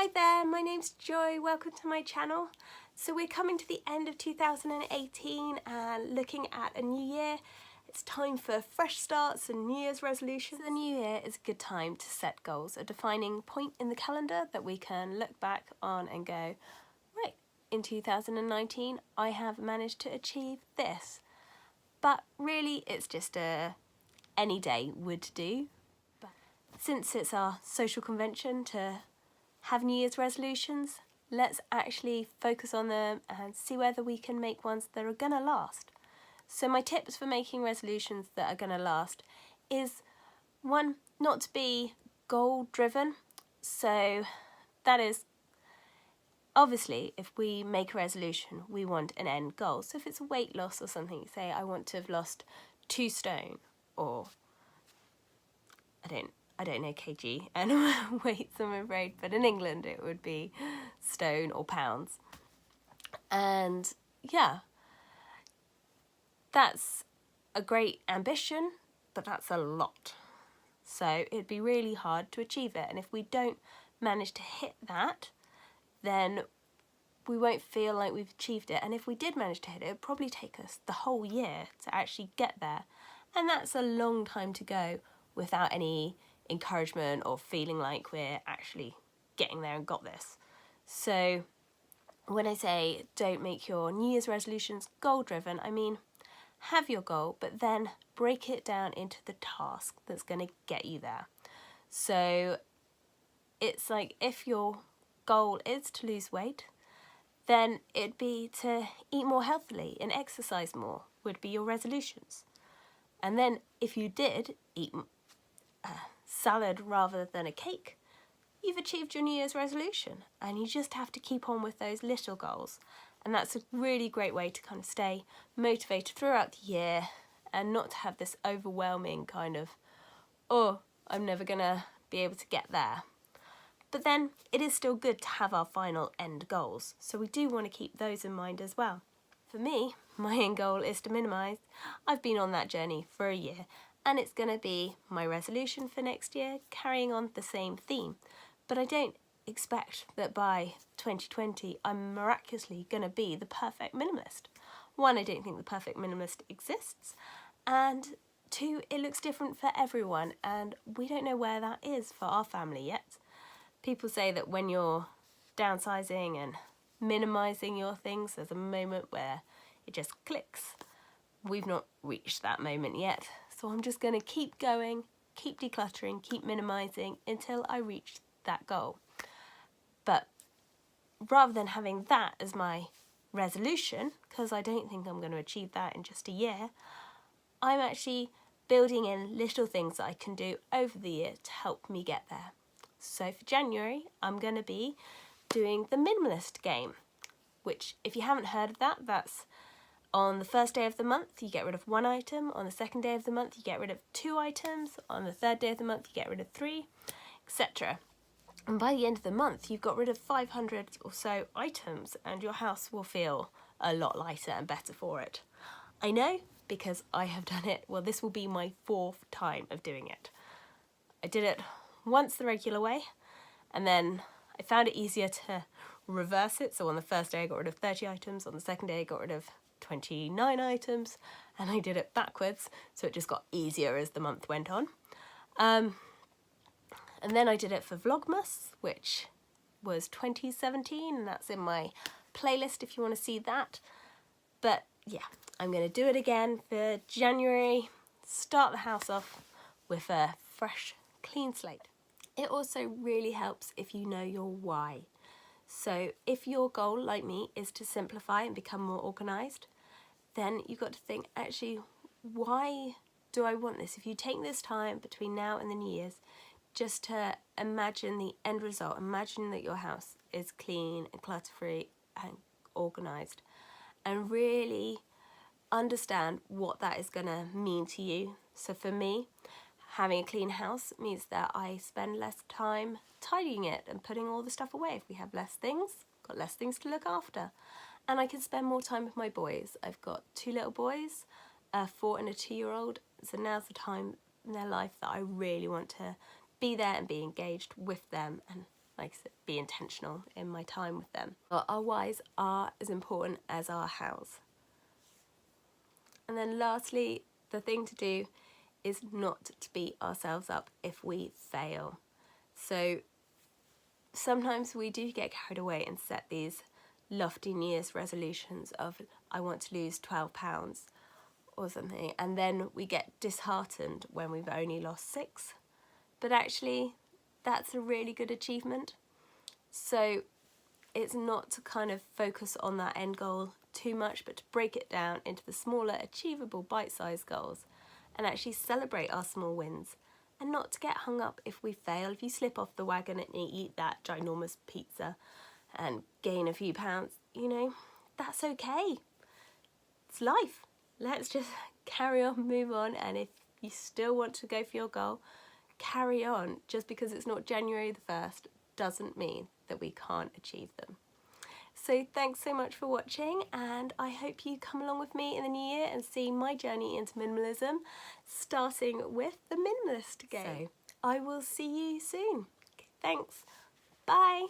Hi there, my name's Joy, welcome to my channel. So we're coming to the end of 2018 and looking at a new year. It's time for fresh starts and New Year's resolutions. The new year is a good time to set goals, a defining point in the calendar that we can look back on and go, right, in 2019 I have managed to achieve this. But really it's just any day would do. But since it's our social convention to have New Year's resolutions, let's actually focus on them and see whether we can make ones that are gonna last. So my tips for making resolutions that are gonna last is, one, not to be goal driven. So that is, obviously if we make a resolution we want an end goal. So if it's weight loss or something, say I want to have lost 2 stone, or I don't know kg and weights, I'm afraid, but in England it would be stone or pounds. And yeah, that's a great ambition, but that's a lot. So it'd be really hard to achieve it. And if we don't manage to hit that, then we won't feel like we've achieved it. And if we did manage to hit it, it'd probably take us the whole year to actually get there. And that's a long time to go without any encouragement or feeling like we're actually getting there and got this. So when I say don't make your New Year's resolutions goal driven, I mean have your goal, but then break it down into the task that's going to get you there. So it's like if your goal is to lose weight, then it'd be to eat more healthily and exercise more would be your resolutions. And then if you did eat salad rather than a cake, you've achieved your New Year's resolution, and you just have to keep on with those little goals. And that's a really great way to kind of stay motivated throughout the year and not to have this overwhelming kind of, oh, I'm never gonna be able to get there. But then it is still good to have our final end goals, so we do want to keep those in mind as well. For me, my end goal is to minimise. I've been on that journey for a year, and it's going to be my resolution for next year, carrying on the same theme. But I don't expect that by 2020 I'm miraculously going to be the perfect minimalist. One, I don't think the perfect minimalist exists, and two, it looks different for everyone, and we don't know where that is for our family yet. People say that when you're downsizing and minimising your things, there's a moment where it just clicks. We've not reached that moment yet, so I'm just going to keep going, keep decluttering, keep minimising until I reach that goal. But rather than having that as my resolution, because I don't think I'm going to achieve that in just a year, I'm actually building in little things that I can do over the year to help me get there. So for January, I'm going to be doing the minimalist game, which if you haven't heard of that, that's on the first day of the month, you get rid of 1 item. On the second day of the month, you get rid of 2 items. On the third day of the month, you get rid of 3, etc. And by the end of the month, you've got rid of 500 or so items, and your house will feel a lot lighter and better for it. I know, because I have done it. Well, this will be my 4th time of doing it. I did it once the regular way, and then I found it easier to reverse it. So on the first day I got rid of 30 items, on the second day I got rid of 29 items, and I did it backwards, so it just got easier as the month went on. And then I did it for Vlogmas, which was 2017, and that's in my playlist if you want to see that. But yeah, I'm going to do it again for January, start the house off with a fresh, clean slate. It also really helps if you know your why. So if your goal, like me, is to simplify and become more organised, then you've got to think, actually, why do I want this? If you take this time between now and the New Year's just to imagine the end result, imagine that your house is clean and clutter-free and organised, and really understand what that is going to mean to you. So for me, having a clean house means that I spend less time tidying it and putting all the stuff away. If we have less things, got less things to look after. And I can spend more time with my boys. I've got 2 little boys, a 4 and a 2-year-old. So now's the time in their life that I really want to be there and be engaged with them and like I said, be intentional in my time with them. But our whys are as important as our hows. And then lastly, the thing to do is not to beat ourselves up if we fail. So sometimes we do get carried away and set these lofty New Year's resolutions of I want to lose 12 pounds or something, and then we get disheartened when we've only lost 6. But actually that's a really good achievement. So it's not to kind of focus on that end goal too much, but to break it down into the smaller achievable bite-sized goals and actually celebrate our small wins, and not to get hung up if we fail. If you slip off the wagon and you eat that ginormous pizza and gain a few pounds, you know, that's okay. It's life. Let's just carry on, move on, and if you still want to go for your goal, carry on. Just because it's not January the 1st doesn't mean that we can't achieve them. So thanks so much for watching, and I hope you come along with me in the new year and see my journey into minimalism, starting with the minimalist game. So I will see you soon. Okay, thanks. Bye.